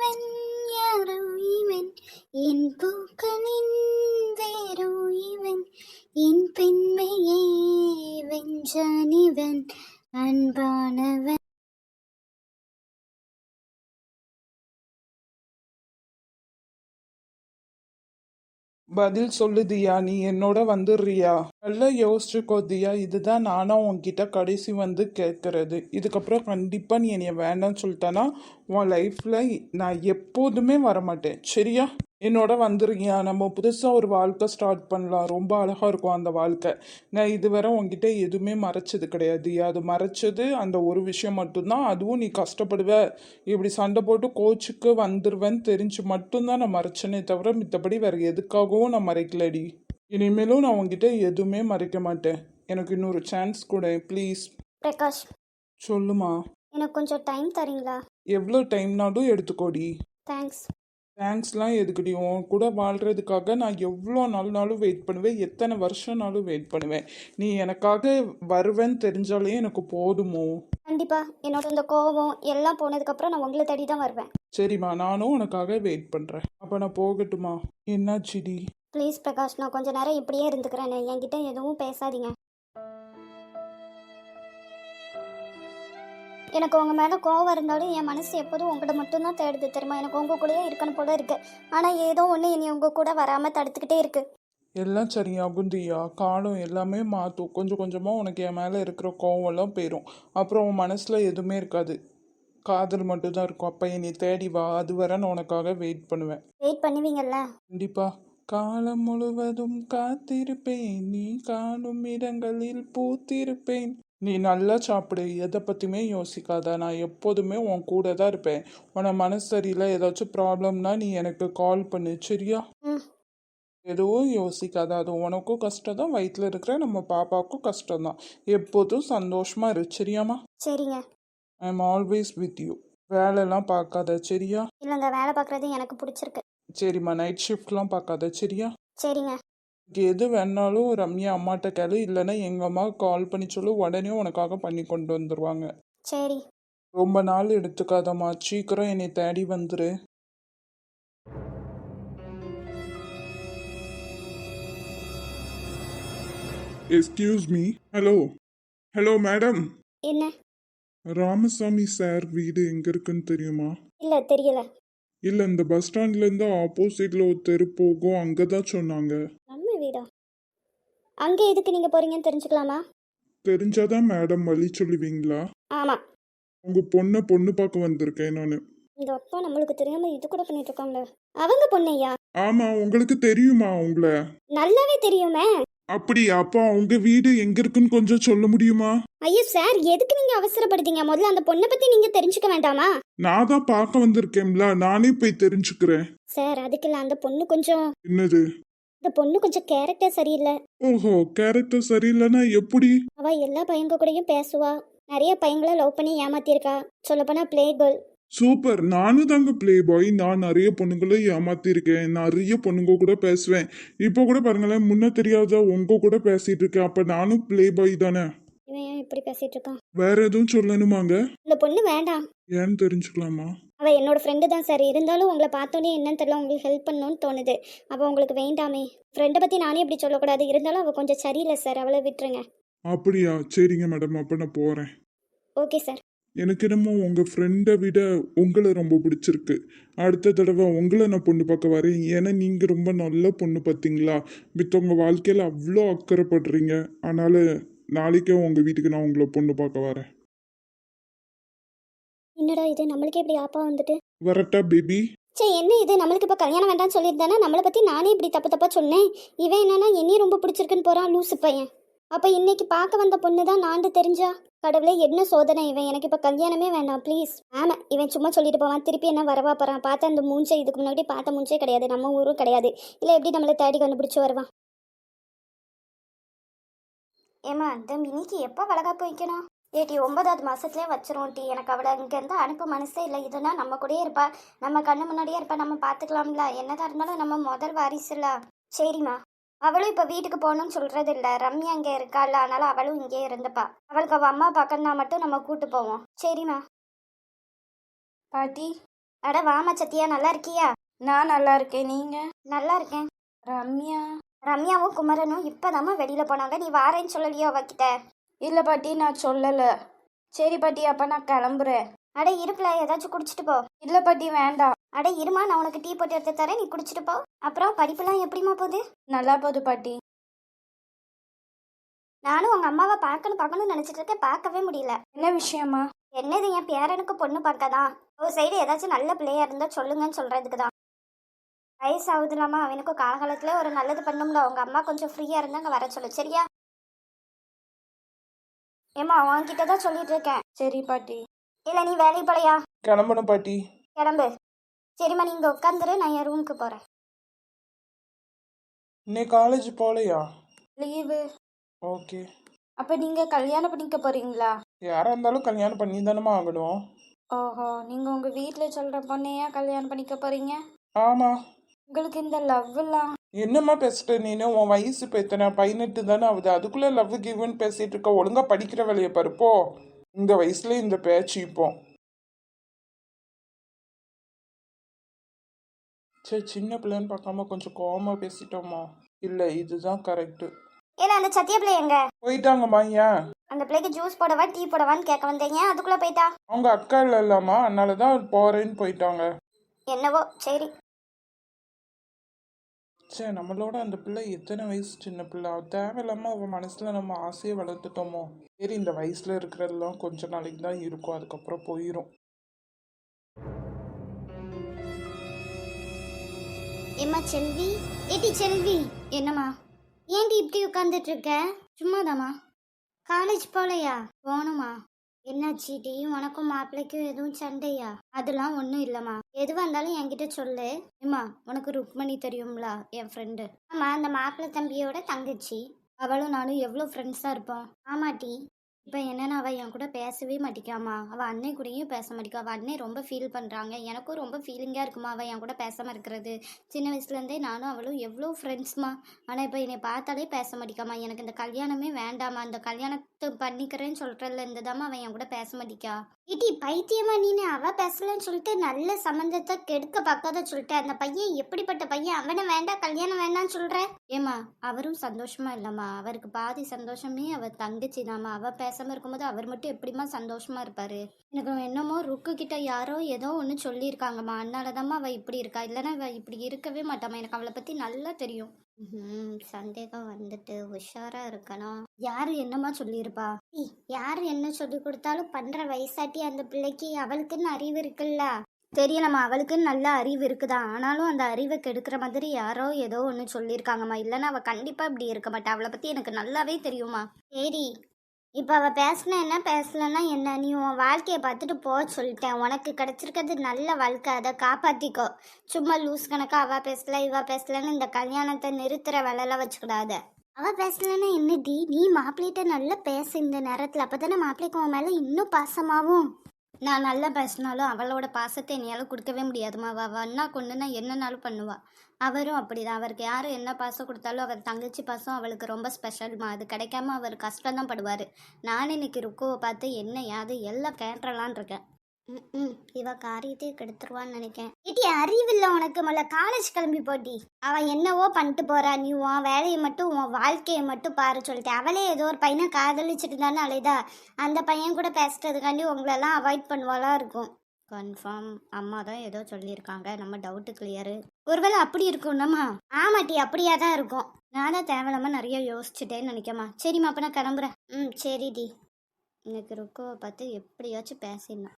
இவன் யாரோ இவன் என் பூக்களின் வேரோ இவன் என் பெண்மையை வென்றான் இவன் அன்பானவன். பதில் சொல்லு தியா, நீ என்னோட வந்துடுறியா? நல்லா யோசிச்சுக்கோ தியா, இதுதான் நானும் உன்கிட்ட கடைசி வந்து கேட்கறது. இதுக்கப்புறம் கண்டிப்பா நீ என்னைய வேண்டாம்னு சொல்லிட்டானா உன் லைஃப்ல நான் எப்போதுமே வரமாட்டேன், சரியா? என்னோட வந்துருக்கியா? நம்ம புதுசா ஒரு வாழ்க்கை ஸ்டார்ட் பண்ணலாம். ரொம்ப அழகா இருக்கும் அந்த வாழ்க்கை. நான் இதுவரை உன்கிட்ட எதுவுமே மறைச்சது கிடையாது. அது மறைச்சது அந்த ஒரு விஷயம் மட்டும்தான். அதுவும் நீ கஷ்டப்படுவ, இப்படி சண்டை போட்டு கோச்சுக்கு வந்துருவேன்னு தெரிஞ்சு மட்டும்தான் நான் மறைச்சேனே தவிர மித்தபடி வேற எதுக்காகவும் நான் மறைக்கலடி. இனிமேலும் நான் உன்கிட்ட எதுவுமே மறைக்க மாட்டேன். எனக்கு இன்னொரு சான்ஸ் கொடு ப்ளீஸ். பிரகாஷ், சொல்லுமா. எனக்கு கொஞ்சம் டைம் தரீங்களா? எவ்வளோ டைம்னாலும் எடுத்துக்கோடி. தேங்க்ஸ். தேங்க்ஸ்லாம் எதுக்குடி? உன் கூட வாழ்கிறதுக்காக நான் எவ்வளோ நாள்னாலும் வெயிட் பண்ணுவேன், எத்தனை வருஷம்னாலும் வெயிட் பண்ணுவேன். நீ எனக்காக வருவேன்னு தெரிஞ்சாலே எனக்கு போதுமோ? கண்டிப்பா என்னோட இந்த கோபம் எல்லாம் போனதுக்கப்புறம் நான் உங்களை தேடி தான் வருவேன். சரிம்மா, நானும் உனக்காக வெயிட் பண்ணுறேன். அப்போ நான் போகட்டுமா? என்னாச்சுடி? ப்ளீஸ் பிரகாஷ், நான் கொஞ்ச நேரம் இப்படியே இருந்துக்கிறேன். என்கிட்ட எதுவும் பேசாதீங்க. எனக்கு உங்கள் மேலே கோவம் இருந்தாலும் என் மனசு எப்போதும் உங்கள்கிட்ட மட்டும்தான் தேடுது தெரியுமா? எனக்கு உங்கள் கூடயே இருக்கணும் போல இருக்குது. ஆனால் ஏதோ ஒன்று இனி உங்கள் கூட வராமல் தடுத்துக்கிட்டே இருக்குது. எல்லாம் சரியாகும் தியா, காலம் எல்லாமே மாற்றும். கொஞ்சம் கொஞ்சமாக உனக்கு என் மேலே இருக்கிற கோவம்லாம் போயிடும். அப்புறம் உன் மனசில் எதுவுமே இருக்காது, காதல் மட்டும்தான் இருக்கும். அப்போ என்னை தேடி வா, அது வரை நான் உனக்காக வெயிட் பண்ணுவேன். வெயிட் பண்ணுவீங்கல்ல? கண்டிப்பா. காலம் முழுவதும் காத்திருப்பேன், நீ காணும் இடங்களில் பூத்திருப்பேன். நீ நல்லா சாப்பிடு, எதை பற்றியுமே யோசிக்காத. நான் எப்போதுமே உன் கூட தான் இருப்பேன். உன மனசு சரியில்லை, ஏதாச்சும் ப்ராப்ளம்னா நீ எனக்கு கால் பண்ணு, சரியா? எதுவும் யோசிக்காத. அது உனக்கும் கஷ்டம் தான், வயிற்றுல இருக்கிற நம்ம பாப்பாவுக்கும் கஷ்டம் தான். எப்போதும் சந்தோஷமா இரு, சரியாம்மா? சரிங்க. I am always with you. வேலைலாம் பார்க்காத, சரியா? இல்லைங்க, வேலை பார்க்குறது எனக்கு பிடிச்சிருக்கு. சரிம்மா, நைட் ஷிஃப்ட்லாம் பார்க்காத, சரியா? சரிங்க. எது வேணாலும் ரம்யா அம்மாட்ட கேளு, இல்லைன்னா எங்கள் அம்மா கால் பண்ணி சொல்லு, உடனே உனக்காக பண்ணி கொண்டு வந்துடுவாங்க. சரி. ரொம்ப நாள் எடுத்துக்காதம்மா, சீக்கிரம் என்னை தேடி வந்துரு. Excuse me. Hello. Hello madam. என்ன? ராமசாமி சார் வீடு எங்க இருக்குன்னு தெரியுமா? இல்லை, தெரியல. இல்லை, இந்த பஸ் ஸ்டாண்ட்லேருந்து ஆப்போசிட்ல ஒரு தெரு போகும், அங்கே தான் சொன்னாங்க. நம்ம வீடா? அங்கே எதுக்கு நீங்கள் போகிறீங்கன்னு தெரிஞ்சுக்கலாமா? தெரிஞ்சாதான் மேடம் வழி சொல்லுவீங்களா? ஆமாம். உங்க பொண்ணு பார்க்க வந்திருக்கேன் நான். இந்த அப்பா நம்மளுக்கு தெரியாமல் இது கூட பண்ணிட்டு இருக்காங்களே. அவங்க பொண்ணையா? ஆமா, உங்களுக்கு தெரியுமா உங்களை? நல்லாவே தெரியுமே. அப்படியா? அப்போ உங்க வீடு எங்க இருக்குன்னு கொஞ்சம் சொல்ல முடியுமா? ஐயோ சார், எதுக்கு நீங்க அவசரப்படுத்தீங்க? முதல்ல அந்த பொண்ணை பத்தி நீங்க தெரிஞ்சுக்க வேண்டாமா? நான் தான் பார்க்க வந்திருக்கேன்ல, நானே போய் தெரிஞ்சுக்கிறேன். சார், அதுக்குல்ல அந்த பொண்ணு கொஞ்சம். என்னது? இந்த பொண்ணு கொஞ்சம் கேரக்டர் சரியில்லை. ஓஹோ, கேரக்டர் சரியில்லைன்னா எப்படி? அவ எல்லா பையங்க கூடயும் பேசுவா, நிறைய பையங்களை லவ் பண்ணி ஏமாத்திருக்கா. சொல்லப்போனா பிளே கேர்ள். சூப்பர். நானும் தாங்க பிளே பாய். நான் நிறைய பொண்ணுங்களை ஏமாத்திருக்கேன், நிறைய பொண்ணுங்க கூட பேசுவேன். இப்போ கூட பாருங்களேன், முன்ன தெரியாத உங்க கூட பேசிட்டு இருக்கேன். அப்ப நானும் பிளே பாய் தானே. இவன் ஏன் இப்படி பேசிட்டு இருக்கான்? வேற எதுவும் சொல்லணுமாங்க? இந்த பொண்ணு வேண்டாம். ஏன்னு தெரிஞ்சுக்கலாமா? அவ என்னோட ஃப்ரெண்டு தான் சார். இருந்தாலும் உங்களை பார்த்தோன்னே என்னன்னு தெரியல, உங்களுக்கு ஹெல்ப் பண்ணணும்னு தோணுது. அப்போ உங்களுக்கு வேண்டாமே. ஃப்ரெண்டை பத்தி நானே இப்படி சொல்லக்கூடாது. இருந்தாலும் அவ கொஞ்சம் சரியில்லை சார், அவளை விட்டுருங்க. அப்படியா? சரிங்க மேடம், அப்ப நான் போறேன். Okay sir. எனக்கு என்னமோ உங்க ஃப்ரெண்டை விட உங்களை ரொம்ப பிடிச்சிருக்கு. அடுத்த தடவை உங்களை நான் பொண்ணு பார்க்க வரேன். ஏன்னா நீங்க ரொம்ப நல்ல பொண்ணு பார்த்தீங்களா, மித்தவங்க வாழ்க்கையில அவ்வளோ அக்கறைப்படுறீங்க. அதனால நாளைக்கே உங்க வீட்டுக்கு நான் உங்களை பொண்ணு பார்க்க வரேன். என்னடா இது, நம்மளுக்கே இப்படி ஆப்பா வந்துட்டு. வரட்டா பேபி? சரி, என்ன இது, நம்மளுக்கு இப்போ கல்யாணம் வேண்டாம்னு சொல்லியிருந்தானே, நம்மளை பற்றி நானே இப்படி தப்பு தப்பாக சொன்னேன். இவன் என்னன்னா என்னையும் ரொம்ப பிடிச்சிருக்குன்னு போகிறான், லூசு பையன். அப்போ இன்னைக்கு பார்க்க வந்த பொண்ணு தான் நான்ட்டு தெரிஞ்சா? கடவுளே, என்ன சோதனை இவன். எனக்கு இப்போ கல்யாணமே வேண்டாம் ப்ளீஸ். ஆமாம், இவன் சும்மா சொல்லிட்டு போவான், திருப்பி என்ன வரவா போகிறான். பார்த்த அந்த மூஞ்சை இதுக்கு முன்னாடி பார்த்த மூஞ்சே கிடையாது, நம்ம ஊரும் கிடையாது. இல்லை எப்படி நம்மளை தேடி கண்டுபிடிச்சி வருவான்? ஏமா, இந்த மினிக்கு எப்போ வளகாப்பு வைக்கணும்? ஏட்டி 9வது மாதத்துலேயே வச்சிரும் டி. எனக்கு அவளை இங்கேருந்து அனுப்ப மனசே இல்லை. இதுனா நம்ம கூடயே இருப்பா, நம்ம கண்ணு முன்னாடியே இருப்பா, நம்ம பார்த்துக்கலாம்ல. என்னதான் இருந்தாலும் நம்ம முதல் வாரிசுல. சரிம்மா. அவளும் இப்போ வீட்டுக்கு போகணும்னு சொல்கிறது இல்லை. ரம்யா இங்கே இருக்காள், அதனால அவளும் இங்கே இருந்துப்பா. அவளுக்கு அவள் அம்மா பார்க்கணுன்னா மட்டும் நம்ம கூட்டு போவோம். சரிம்மா. பாட்டி, அட வாமா சத்யா, நல்லா இருக்கியா? நான் நல்லா இருக்கேன். நீங்க? நல்லா இருக்கேன். ரம்யா? ரம்யாவும் குமரனும் இப்பதாம்மா வெளியில போனாங்க. நீ வாரேன்னு சொல்லலையோ அவகிட்ட? இல்லை பாட்டி, நான் சொல்லலை. சரி பாட்டி, அப்போ நான் கிளம்புறேன். அட இருப்பில, ஏதாச்சும் குடிச்சிட்டு போ. இல்லை பாட்டி, வேண்டாம். அட இருமா, நான் உனக்கு டீ போட்டு எடுத்து தரேன், நீ குடிச்சிட்டு போ. அப்புறம் படிப்புலாம் எப்படிமா போகுது? நல்லா போகுது பாட்டி. நானும் உங்க அம்மாவை பார்க்கணும்னு நினைச்சிட்டு இருக்கேன், பார்க்கவே முடியல. என்ன விஷயமா? என்னது, என் பேரனுக்கு பொண்ணு பார்க்கதான். ஒரு சைடு ஏதாச்சும் நல்ல பிள்ளையா இருந்தா சொல்லுங்கன்னு சொல்றதுக்கு தான். வயசு ஆகுதுலாமா, அவனுக்கும் காலகாலத்துல ஒரு நல்லது பண்ணும்ல. உங்க அம்மா கொஞ்சம் ஃப்ரீயா இருந்தாங்க வர சொல்லு, சரியா? ஏமா, அவன்கிட்ட தான் சொல்லிட்டு இருக்கேன். சரி பாட்டி. இல்ல நீ வேலைக்கு போலையா? கிளம்பணும் பாட்டி. கிளம்பு. சரிம்மா, நீங்க உட்காந்துரு, நான் என் ரூமுக்கு போறேன். இன்னைக்கு காலேஜ் போகலையா? லீவு. ஓகே. அப்போ நீங்கள் கல்யாணம் பண்ணிக்க போகிறீங்களா? யாராக இருந்தாலும் கல்யாணம் பண்ணி தானமா ஆகணும். ஓஹோ, நீங்கள் உங்கள் வீட்டில் சொல்கிற பொண்ணையா கல்யாணம் பண்ணிக்க போகிறீங்க? ஆமாம். உங்களுக்கு இந்த லவ்லாம்? என்னம்மா பேசிட்ட நீனு? உன் வயசு இப்போ எத்தனை? 18 தானே ஆகுது. அதுக்குள்ளே லவ் கிவ்னு பேசிட்டு இருக்க. ஒழுங்கா படிக்கிற வேலையை பருப்போ. இந்த வயசுல இந்த பேச்சு இப்போ. சரி, சின்ன பிள்ளைன்னு பார்க்காம கொஞ்சம் கோவமா பேசிட்டோமா? இல்லை, இதுதான் கரெக்டு. ஏன்னா அந்த சத்திய பிள்ளை எங்க? போயிட்டாங்கம்மா. ஏன்? அந்த பிள்ளைக்கு ஜூஸ் போடவா டீ போடவான்னு கேட்க வந்தீங்க, அதுக்குள்ள போயிட்டா? அவங்க அக்கா இல்லைல்லாமா, அதனால தான் போறேன்னு போயிட்டாங்க. என்னவோ, சரி. சரி, நம்மளோட அந்த பிள்ளை எத்தனை வயசு சின்ன பிள்ளை. தேவையில்லாம அவன் மனசுல நம்ம ஆசையை வளர்த்துட்டோமோ. சரி, இந்த வயசுல இருக்கிறதெல்லாம் கொஞ்ச நாளைக்கு தான் இருக்கும், அதுக்கப்புறம் போயிடும். ஏம்மா செல்வி, ஏடி செல்வி. என்னம்மா? ஏன்டி இப்படி உட்காந்துட்டு இருக்க? சும்மாதாம்மா. காலேஜ் போலையா? போகணுமா? என்னாச்சு டி, உனக்கும் மாப்பிள்ளைக்கும் எதுவும் சண்டையா? அதெல்லாம் ஒன்றும் இல்லைம்மா. எதுவாக இருந்தாலும் என்கிட்ட சொல்லு. ஏம்மா, உனக்கு ருக்மணி தெரியுங்களா? என் ஃப்ரெண்டு. ஆமாம், அந்த மாப்பிள்ளை தம்பியோட தங்கச்சி. அவளும் நானும் எவ்வளோ ஃப்ரெண்ட்ஸாக இருப்போம். ஆமாட்டி. இப்போ என்னன்னா, அவள் என் கூட பேசவே மாட்டிக்காமா. அவள் அண்ணன் கூடயும் பேச மாட்டிக்கா. அவள் அண்ணன் ரொம்ப ஃபீல் பண்ணுறாங்க. எனக்கும் ரொம்ப ஃபீலிங்காக இருக்குமா அவள் என் கூட பேசாமல் இருக்கிறது. சின்ன வயசுலேருந்தே நானும் அவளும் எவ்வளோ ஃப்ரெண்ட்ஸ்மா. ஆனால் இப்போ என்னை பார்த்தாலே பேச மாட்டிக்காமா. எனக்கு இந்த கல்யாணமே வேண்டாமா, இந்த கல்யாணத்தை பண்ணிக்கிறேன்னு சொல்கிறல்ல, இந்த தாம்மா அவன் என் கூட பேச மாட்டிக்கா. இடி பைத்தியமா நீனு? அவள் பேசலன்னு சொல்லிட்டு நல்ல சம்மந்தத்தை கெடுக்க பார்க்காத சொல்லிட்டு, அந்த பையன் எப்படிப்பட்ட பையன்? அவனை வேண்டாம், கல்யாணம் வேண்டாம்னு சொல்கிற? ஏம்மா, அவரும் சந்தோஷமா இல்லைம்மா. அவருக்கு பாதி சந்தோஷமே அவள் தங்கச்சி தாம்மா. அவள் பேசாமல் இருக்கும்போது அவர் மட்டும் எப்படிம்மா சந்தோஷமா இருப்பாரு? எனக்கு என்னமோ ருக்கு கிட்ட யாரோ ஏதோ ஒன்று சொல்லியிருக்காங்கம்மா, அதனாலதாம்மா அவள் இப்படி இருக்கா. இல்லைன்னா அவள் இப்படி இருக்கவே மாட்டாம்மா. எனக்கு அவளை பற்றி நல்லா தெரியும். சந்தேகம் வந்துட்டு உஷாரா இருக்கணும். யாரு என்னமா சொல்லியிருப்பா? யாரு என்ன சொல்லி கொடுத்தாலும் பண்ற வயசாட்டி அந்த பிள்ளைக்கு. அவளுக்குன்னு அறிவு இருக்குல்ல. தெரியலம்மா, அவளுக்குன்னு நல்ல அறிவு இருக்குதா. ஆனாலும் அந்த அறிவை கெடுக்கிற மாதிரி யாரோ ஏதோ ஒன்று சொல்லியிருக்காங்கம்மா. இல்லைன்னா அவள் கண்டிப்பாக இப்படி இருக்க மாட்டா. அவளை பற்றி எனக்கு நல்லாவே தெரியுமா. சரி, இப்போ அவள் பேசினா என்ன, பேசலன்னா என்ன? நீ உன் வாழ்க்கையை பார்த்துட்டு போக சொல்லிட்டேன். உனக்கு கிடச்சிருக்கிறது நல்ல வாழ்க்கை, அதை காப்பாற்றிக்கோ. சும்மா லூஸ் கணக்காக அவள் பேசல இவ பேசலன்னு இந்த கல்யாணத்தை நிறுத்துகிற வேலையெல்லாம் வச்சுக்கூடாது. அவள் பேசலன்னா என்னடி? நீ மாப்பிள்ளைகிட்ட நல்லா பேச இந்த நேரத்தில். அப்போ தானே மாப்பிள்ளைக்கு உன் மேலே இன்னும் பாசமாகவும். நான் நல்லா பேசினாலும் அவளோட பாசத்தை என்னையால் கொடுக்கவே முடியாதுமா. அவள் அண்ணா கொண்டுனா என்னன்னாலும் பண்ணுவா. அவரும் அப்படிதான். அவருக்கு யாரும் என்ன பாசம் கொடுத்தாலும் அவர் தங்கச்சி பாசம் அவளுக்கு ரொம்ப ஸ்பெஷல்மா. அது கிடைக்காம அவர் கஷ்டம்தான் படுவார். நான் இன்னைக்கு ருக்குவை பார்த்து என்ன யாது எல்லாம் கேட்டுறலான் இருக்கேன். இவ காரியத்தையே கெடுத்துருவான்னு நினைக்கேன். இட்டி அறிவில்லை உனக்கு. முதல்ல காலேஜ் கிளம்பி போட்டி. அவன் என்னவோ பண்ணிட்டு போறா. நீ உன் வேலையை மட்டும் உன் வாழ்க்கையை மட்டும் பாரு சொல்லிட்டேன். அவளே ஏதோ ஒரு பையனை காதலிச்சுட்டு தானே அலைதா. அந்த பையன் கூட பேசுறதுக்காண்டி உங்களெல்லாம் அவாய்ட் பண்ணுவாளா இருக்கும். கன்ஃபார்ம் அம்மா தான் ஏதோ சொல்லியிருக்காங்க. நம்ம டவுட்டு கிளியரு. ஒருவேளை அப்படி இருக்கும்னம்மா. ஆமாட்டி, அப்படியா தான் இருக்கும். நான் தான் தேவையில்லாம நிறைய யோசிச்சுட்டேன்னு நினைக்கமா. சரிம்மா, அப்போ நான் கிளம்புறேன். சரிடி. இன்னைக்கு ருக்குவை பார்த்து எப்படியாச்சும் பேசிடணும்.